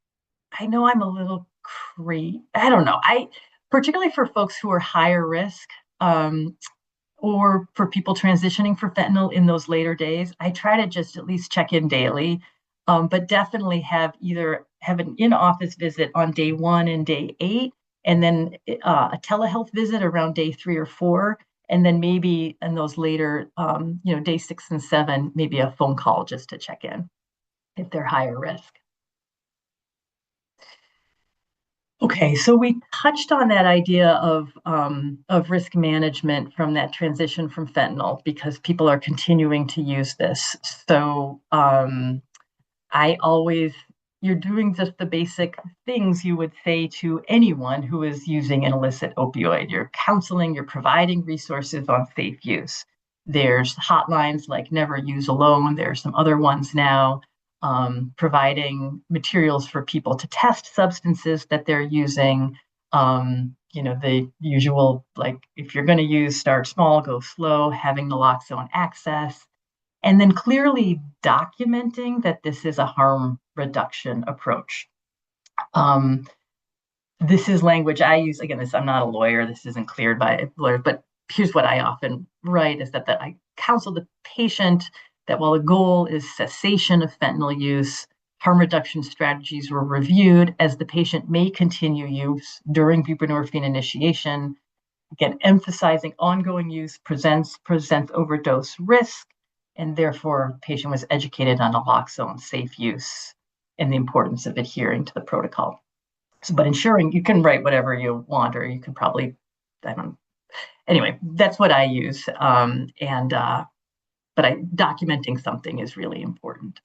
know I'm a little crazy. I don't know. Particularly for folks who are higher risk, or for people transitioning for fentanyl in those later days, I try to just at least check in daily, but definitely have an in-office visit on day 1 and day 8, and then a telehealth visit around day 3 or 4, and then maybe in those later, day 6 and 7, maybe a phone call just to check in if they're higher risk. Okay, so we touched on that idea of risk management from that transition from fentanyl because people are continuing to use this. So you're doing just the basic things you would say to anyone who is using an illicit opioid. You're counseling, you're providing resources on safe use. There's hotlines like Never Use Alone. There's some other ones now. Providing materials for people to test substances that they're using. The usual, like if you're going to use, start small, go slow, having naloxone access, and then clearly documenting that this is a harm reduction approach. This is language I use. Again, I'm not a lawyer. This isn't cleared by lawyers, but here's what I often write is that I counsel the patient that while the goal is cessation of fentanyl use, harm reduction strategies were reviewed as the patient may continue use during buprenorphine initiation. Again, emphasizing ongoing use presents overdose risk, and therefore the patient was educated on naloxone safe use and the importance of adhering to the protocol. But ensuring you can write whatever you want, or you can probably, anyway, that's what I use. But documenting something is really important.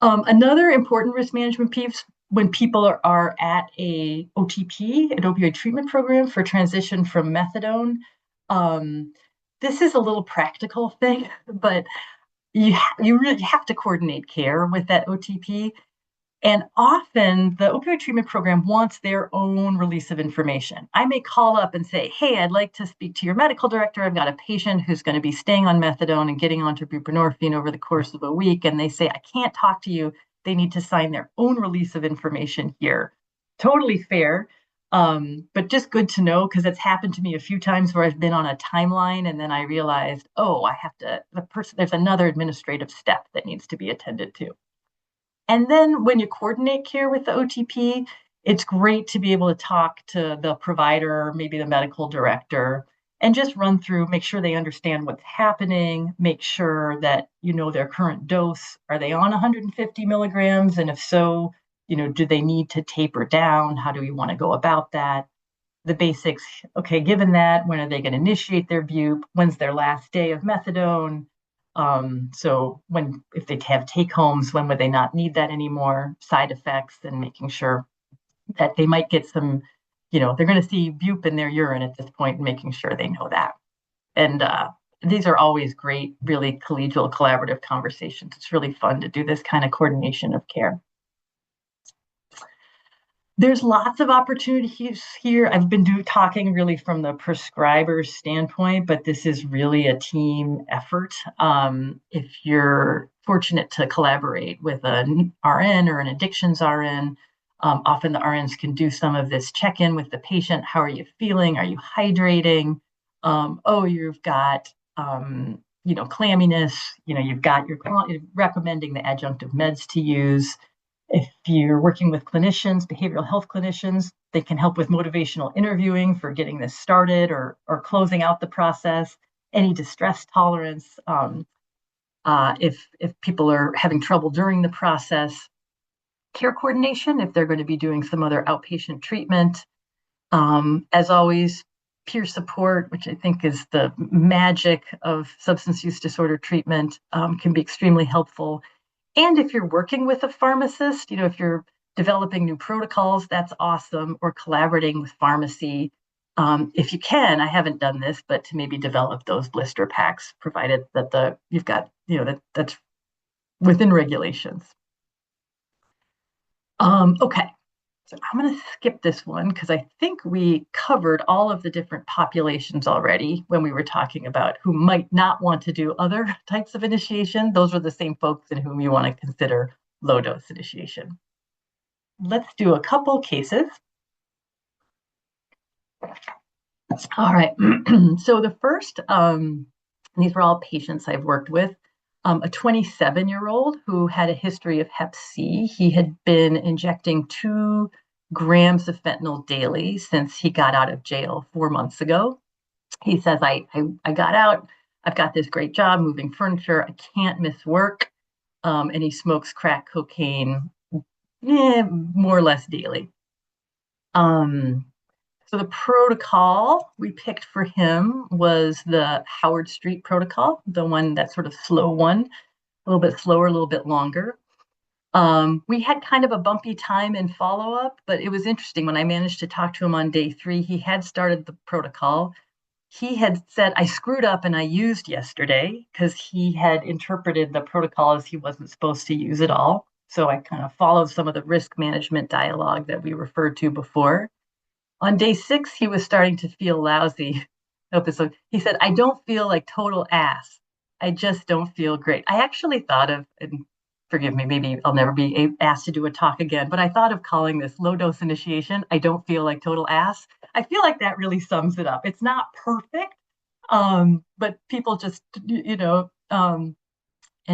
Another important risk management piece when people are at a OTP, an opioid treatment program for transition from methadone. This is a little practical thing, but you really have to coordinate care with that OTP. And often the opioid treatment program wants their own release of information. I may call up and say, hey, I'd like to speak to your medical director. I've got a patient who's going to be staying on methadone and getting onto buprenorphine over the course of a week. And they say, I can't talk to you. They need to sign their own release of information here. Totally fair. But just good to know, because it's happened to me a few times where I've been on a timeline and then I realized, there's another administrative step that needs to be attended to. And then when you coordinate care with the OTP, it's great to be able to talk to the provider, maybe the medical director, and just run through, make sure they understand what's happening, make sure that you know their current dose. Are they on 150 milligrams? And if so, do they need to taper down? How do we want to go about that? The basics, okay, given that, when are they going to initiate their bup? When's their last day of methadone? So if they have take homes, when would they not need that anymore? Side effects, and making sure that they might get some, they're going to see bup in their urine at this point, and making sure they know that. And these are always great, really collegial, collaborative conversations. It's really fun to do this kind of coordination of care. There's lots of opportunities here. I've been talking really from the prescriber's standpoint, but this is really a team effort. If you're fortunate to collaborate with an RN or an addictions RN, often the RNs can do some of this check-in with the patient. How are you feeling? Are you hydrating? You've got, clamminess. You've got your recommending the adjunctive meds to use. If you're working with clinicians, behavioral health clinicians, they can help with motivational interviewing for getting this started or closing out the process. Any distress tolerance, if people are having trouble during the process. Care coordination, if they're going to be doing some other outpatient treatment. As always, peer support, which I think is the magic of substance use disorder treatment, can be extremely helpful. And if you're working with a pharmacist, if you're developing new protocols, that's awesome, or collaborating with pharmacy. If you can, I haven't done this, but to maybe develop those blister packs, provided that you've got, that's within regulations. Okay, so I'm going to skip this one because I think we covered all of the different populations already when we were talking about who might not want to do other types of initiation. Those are the same folks in whom you want to consider low dose initiation. Let's do a couple cases. All right, so the first, these were all patients I've worked with. A 27-year-old who had a history of Hep C. He had been injecting 2 grams of fentanyl daily since he got out of jail 4 months ago. He says, I got out, I've got this great job moving furniture, I can't miss work. And he smokes crack cocaine more or less daily. So the protocol we picked for him was the Howard Street protocol, the one, that sort of slow one, a little bit slower, a little bit longer. We had kind of a bumpy time in follow-up, but it was interesting. When I managed to talk to him on day 3, he had started the protocol. He had said, I screwed up and I used yesterday, because he had interpreted the protocol as he wasn't supposed to use it all. So I kind of followed some of the risk management dialogue that we referred to before. On day 6, he was starting to feel lousy. He said, I don't feel like total ass. I just don't feel great. I actually thought of, and forgive me, maybe I'll never be asked to do a talk again, but I thought of calling this low dose initiation. I don't feel like total ass. I feel like that really sums it up. It's not perfect, but people just, and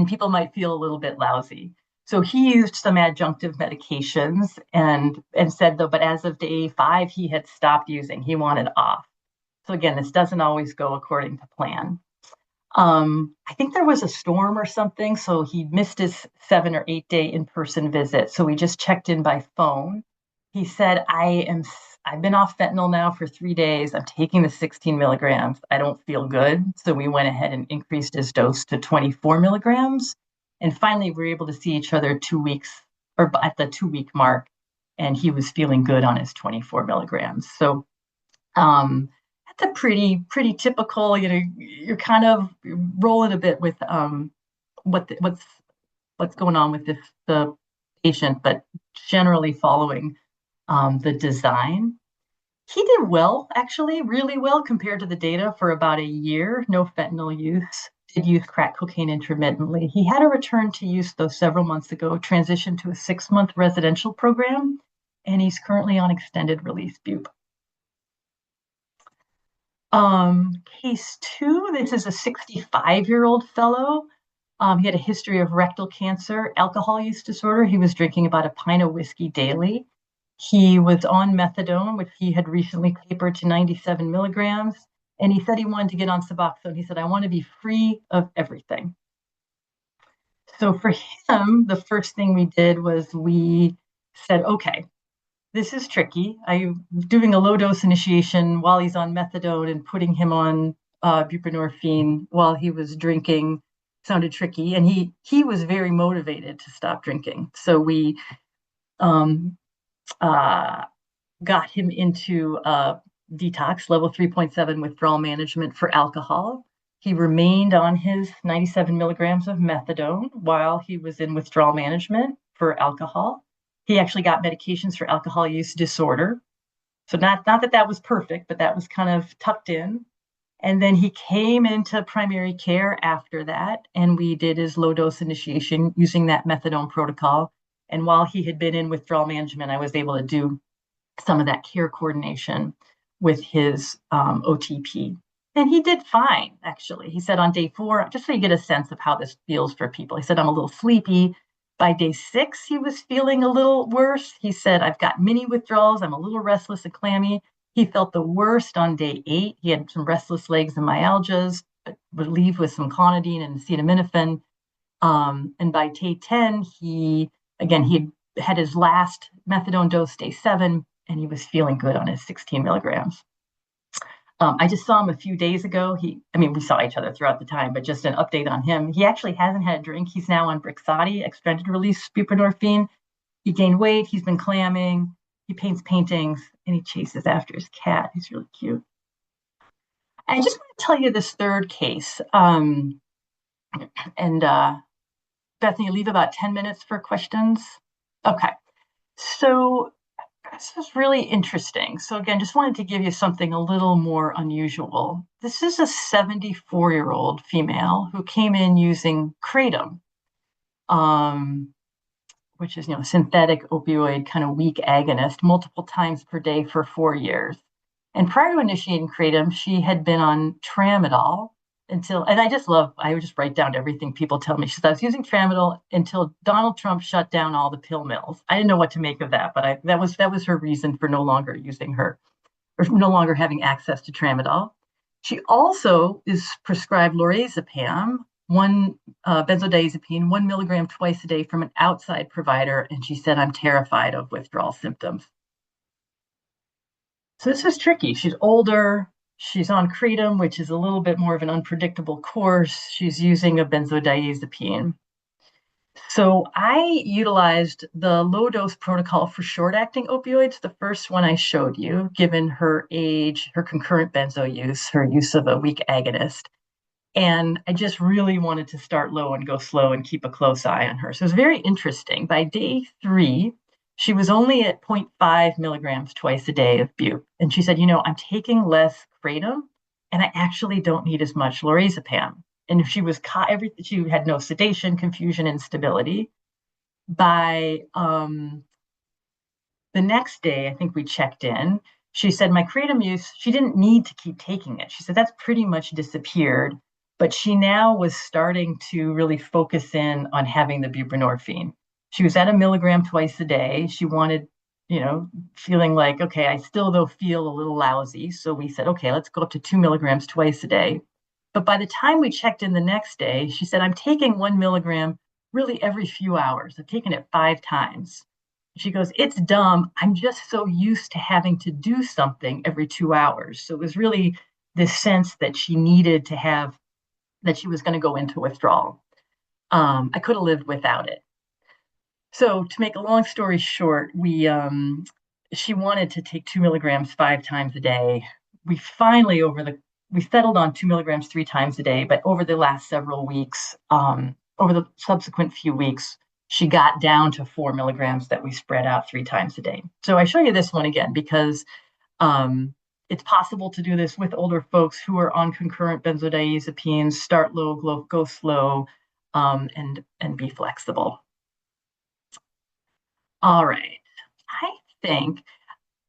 people might feel a little bit lousy. So he used some adjunctive medications and said though, but as of day 5, he had stopped using. He wanted off. So again, this doesn't always go according to plan. I think there was a storm or something, so he missed his 7 or 8 day in-person visit. So we just checked in by phone. He said, I've been off fentanyl now for 3 days. I'm taking the 16 milligrams. I don't feel good. So we went ahead and increased his dose to 24 milligrams. And finally, we were able to see each other 2 weeks or at the 2-week mark. And he was feeling good on his 24 milligrams. So that's a pretty typical, you're kind of rolling a bit with what's going on with the patient, but generally following the design. He did well, actually, really well compared to the data for about a year. No fentanyl use. Did use crack cocaine intermittently. He had a return to use, though, several months ago, transitioned to a 6-month residential program, and he's currently on extended release bup. Case 2, this is a 65-year-old fellow. He had a history of rectal cancer, alcohol use disorder. He was drinking about a pint of whiskey daily. He was on methadone, which he had recently tapered to 97 milligrams. And he said he wanted to get on Suboxone. He said, I want to be free of everything. So for him, the first thing we did was we said, okay, this is tricky. I'm doing a low dose initiation while he's on methadone and putting him on buprenorphine while he was drinking sounded tricky. And he was very motivated to stop drinking. So we got him into detox, level 3.7 withdrawal management for alcohol. He remained on his 97 milligrams of methadone while he was in withdrawal management for alcohol. He actually got medications for alcohol use disorder. So not that was perfect, but that was kind of tucked in. And then he came into primary care after that, and we did his low dose initiation using that methadone protocol. And while he had been in withdrawal management, I was able to do some of that care coordination with his OTP. And he did fine, actually. He said on day 4, just so you get a sense of how this feels for people, he said, I'm a little sleepy. By day 6, he was feeling a little worse. He said, I've got mini withdrawals. I'm a little restless and clammy. He felt the worst on day 8. He had some restless legs and myalgias, but relieved with some clonidine and acetaminophen. And by day 10, he had his last methadone dose day 7, and he was feeling good on his 16 milligrams. I just saw him a few days ago. We saw each other throughout the time, but just an update on him. He actually hasn't had a drink. He's now on Brixadi, extended release buprenorphine. He gained weight. He's been clamming. He paints paintings, and he chases after his cat. He's really cute. I just want to tell you this third case. And Bethany, leave about 10 minutes for questions. Okay. So this is really interesting. So again, just wanted to give you something a little more unusual. This is a 74-year-old female who came in using kratom, which is, synthetic opioid kind of weak agonist, multiple times per day for 4 years. And prior to initiating kratom, she had been on tramadol and I would just write down everything people tell me. She said, I was using tramadol until Donald Trump shut down all the pill mills. I didn't know what to make of that, but that was her reason for no longer using her, or no longer having access to tramadol. She also is prescribed lorazepam, benzodiazepine, 1 milligram twice a day from an outside provider. And she said, I'm terrified of withdrawal symptoms. So this is tricky. She's older. She's on kratom, which is a little bit more of an unpredictable course. She's using a benzodiazepine. So I utilized the low dose protocol for short acting opioids, the first one I showed you, given her age, her concurrent benzo use, her use of a weak agonist. And I just really wanted to start low and go slow and keep a close eye on her. So it was very interesting. By day 3, she was only at 0.5 milligrams twice a day of bup. And she said, I'm taking less kratom, and I actually don't need as much lorazepam. And if she had no sedation, confusion, instability. by the next day, I think we checked in. She said my kratom use, she didn't need to keep taking it. She said that's pretty much disappeared, but she now was starting to really focus in on having the buprenorphine. She was at a milligram twice a day. She wanted, feeling like, okay, I still though feel a little lousy. So we said, okay, let's go up to 2 milligrams twice a day. But by the time we checked in the next day, she said, I'm taking 1 milligram really every few hours. I've taken it 5 times. She goes, it's dumb. I'm just so used to having to do something every 2 hours. So it was really this sense that she needed to have, that she was going to go into withdrawal. I could have lived without it. So to make a long story short, she wanted to take 2 milligrams 5 times a day. We finally we settled on 2 milligrams 3 times a day, but over the last several weeks, over the subsequent few weeks, she got down to 4 milligrams that we spread out 3 times a day. So I show you this one again because it's possible to do this with older folks who are on concurrent benzodiazepines, start low, go slow, and be flexible. All right. I think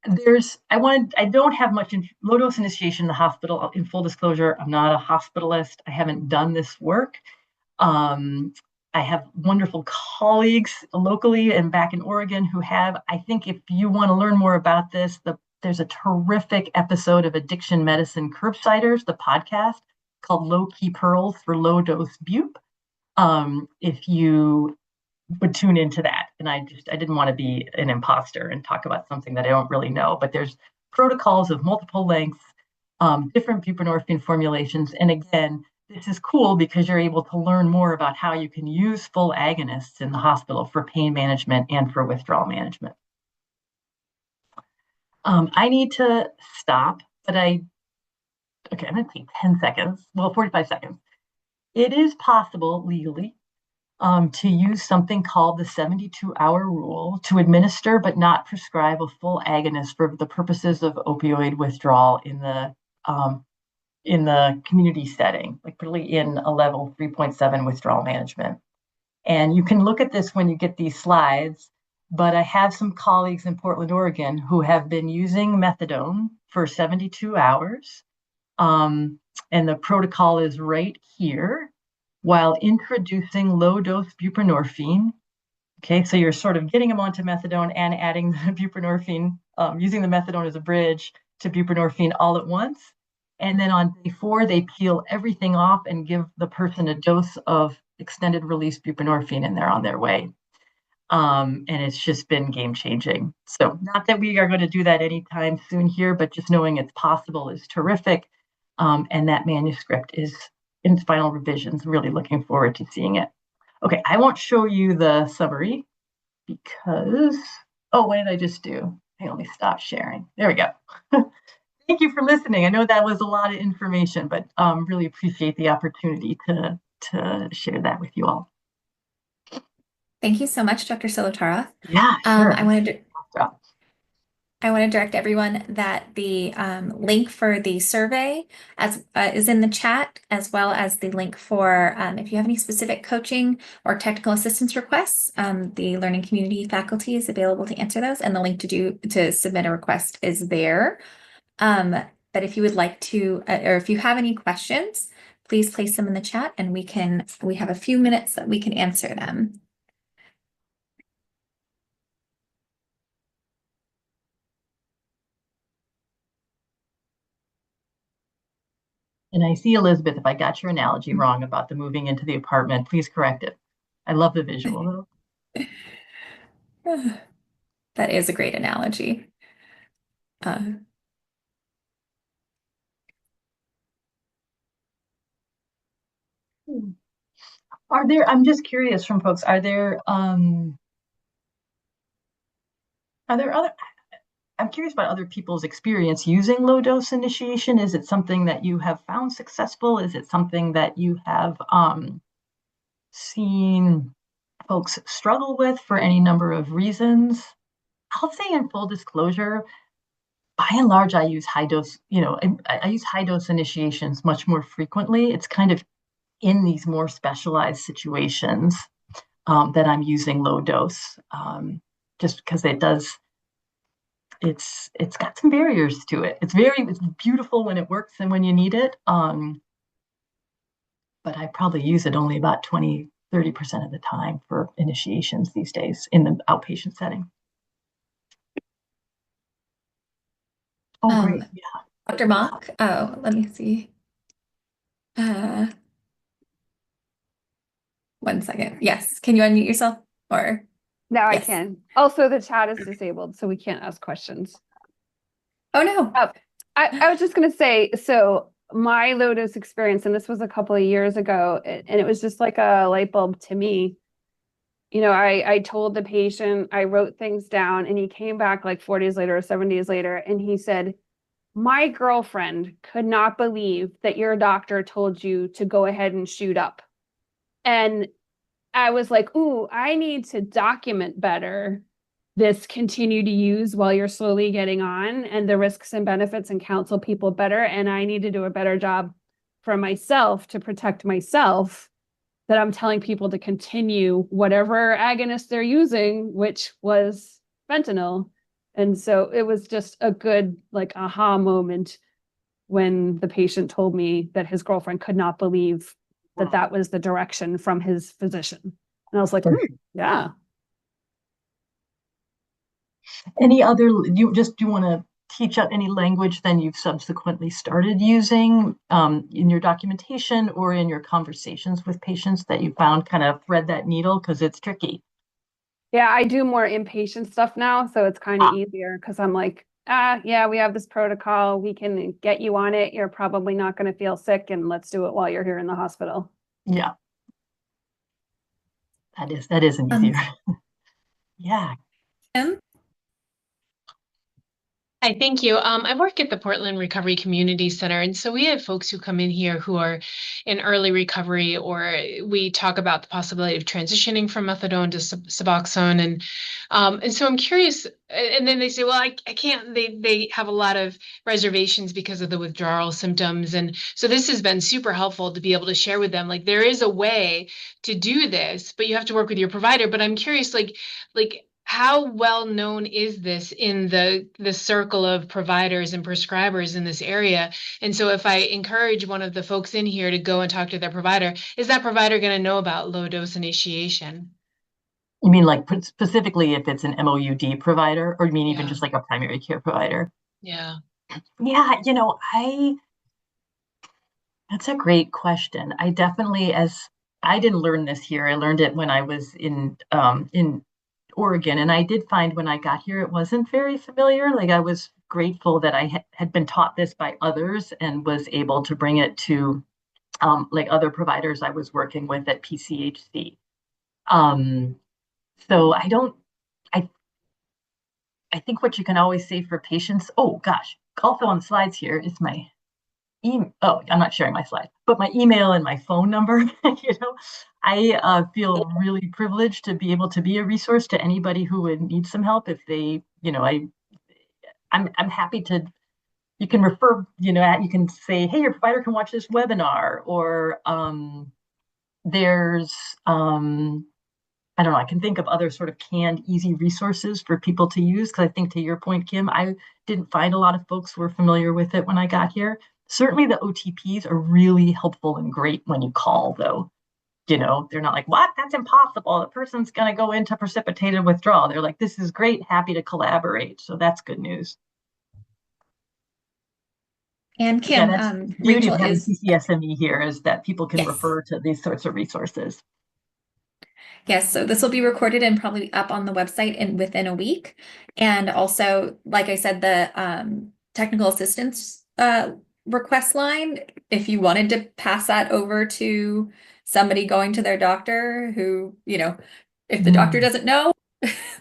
I don't have much low dose initiation in the hospital. In full disclosure, I'm not a hospitalist. I haven't done this work. I have wonderful colleagues locally and back in Oregon who have. I think if you want to learn more about this, there's a terrific episode of Addiction Medicine Curbsiders, the podcast called Low Key Pearls for Low Dose Bupe. If you would tune into that. And I didn't want to be an imposter and talk about something that I don't really know, but there's protocols of multiple lengths, different buprenorphine formulations. And again, this is cool because you're able to learn more about how you can use full agonists in the hospital for pain management and for withdrawal management. I need to stop, but I'm going to take 10 seconds, 45 seconds. It is possible legally to use something called the 72-hour rule to administer but not prescribe a full agonist for the purposes of opioid withdrawal in the community setting, like really in a level 3.7 withdrawal management. And you can look at this when you get these slides, but I have some colleagues in Portland, Oregon, who have been using methadone for 72 hours. And the protocol is right here, while introducing low-dose buprenorphine. Okay, so you're sort of getting them onto methadone and adding the buprenorphine, using the methadone as a bridge to buprenorphine all at once. And then on day 4, they peel everything off and give the person a dose of extended release buprenorphine, and they're on their way. And it's just been game-changing. So not that we are going to do that anytime soon here, but just knowing it's possible is terrific. And that manuscript is in final revisions. Really looking forward to seeing it. Okay, I won't show you the summary because, what did I just do? I only stopped sharing. There we go. Thank you for listening. I know that was a lot of information, but really appreciate the opportunity to share that with you all. Thank you so much, Dr. Solotaroff. Yeah, sure. I want to direct everyone that the link for the survey is in the chat, as well as the link for if you have any specific coaching or technical assistance requests, the learning community faculty is available to answer those, and the link to submit a request is there. But if you would like to, or if you have any questions, please place them in the chat, and we have a few minutes that we can answer them. And I see, Elizabeth, if I got your analogy wrong about the moving into the apartment, please correct it. I love the visual, though. That is a great analogy. I'm just curious from folks, are there other, I'm curious about other people's experience using low dose initiation. Is it something that you have found successful? Is it something that you have seen folks struggle with for any number of reasons? I'll say in full disclosure, by and large, I use high dose, I use high dose initiations much more frequently. It's kind of in these more specialized situations. that I'm using low dose, just because it's got some barriers to it. It's beautiful when it works and when you need it. But I probably use it only about 20-30% of the time for initiations these days in the outpatient setting. Oh, great. Yeah. Dr. Mock, oh, let me see. Uh, 1 second. Yes. Can you unmute yourself? Or Now I yes. can. Also, the chat is disabled, so we can't ask questions. Oh no. I was just gonna say, so my low dose experience, and this was a couple of years ago, and it was just like a light bulb to me. I told the patient, I wrote things down, and he came back like 4 days later or 7 days later, and he said, my girlfriend could not believe that your doctor told you to go ahead and shoot up. And I was like, ooh, I need to document better this continue to use while you're slowly getting on and the risks and benefits and counsel people better. And I need to do a better job for myself to protect myself that I'm telling people to continue whatever agonist they're using, which was fentanyl. And so it was just a good like aha moment when the patient told me that his girlfriend could not believe that that was the direction from his physician. And I was like, yeah. Any other, do you want to teach out any language then you've subsequently started using in your documentation or in your conversations with patients that you found kind of thread that needle? Because it's tricky. Yeah, I do more inpatient stuff now. So it's kind of easier because I'm like, yeah, we have this protocol. We can get you on it. You're probably not going to feel sick. And let's do it while you're here in the hospital. Yeah. That is an easier. Yeah. Kim? Hi, thank you. I work at the Portland Recovery Community Center, and so we have folks who come in here who are in early recovery, or we talk about the possibility of transitioning from methadone to Suboxone, and so I'm curious. And then they say, "Well, I can't." They have a lot of reservations because of the withdrawal symptoms, and so this has been super helpful to be able to share with them. Like there is a way to do this, but you have to work with your provider. But I'm curious, like how well known is this in the circle of providers and prescribers in this area? And so if I encourage one of the folks in here to go and talk to their provider, is that provider going to know about low dose initiation? You mean like specifically if it's an MOUD provider, or you mean even Yeah. just like a primary care provider? Yeah. Yeah, that's a great question. I definitely, as I didn't learn this here, I learned it when I was in Oregon, and I did find when I got here it wasn't very familiar. Like I was grateful that I had been taught this by others and was able to bring it to like other providers I was working with at PCHC. Um, so I I think what you can always say for patients. Oh gosh, also on the slides here is my oh, I'm not sharing my slide, but my email and my phone number. I feel really privileged to be able to be a resource to anybody who would need some help if they, I'm happy to. You can refer, you can say, hey, your provider can watch this webinar, or there's, I don't know, I can think of other sort of canned, easy resources for people to use. Because I think to your point, Kim, I didn't find a lot of folks were familiar with it when I got here. Certainly the OTPs are really helpful and great when you call, though. They're not like, what? That's impossible. The person's going to go into precipitated withdrawal. They're like, this is great, happy to collaborate. So that's good news. And Yeah, Kim, that's the beauty Rachel of having is, CCSME here is that people can yes. refer to these sorts of resources. Yes, so this will be recorded and probably up on the website within a week. And also, like I said, the technical assistance request line, if you wanted to pass that over to somebody going to their doctor who, if the doctor doesn't know,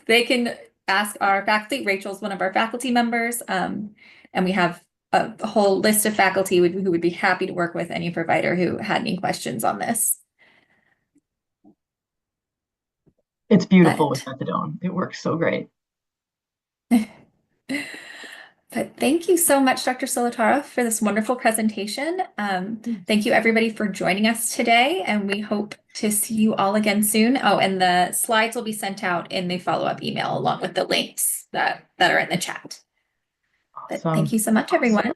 they can ask our faculty. Rachel's one of our faculty members, and we have a whole list of faculty who would be happy to work with any provider who had any questions on this. It's beautiful with methadone. It works so great. But thank you so much, Dr. Solotaroff, for this wonderful presentation. Thank you, everybody, for joining us today, and we hope to see you all again soon. Oh, and the slides will be sent out in the follow-up email along with the links that are in the chat. But Awesome. thank you so much, everyone.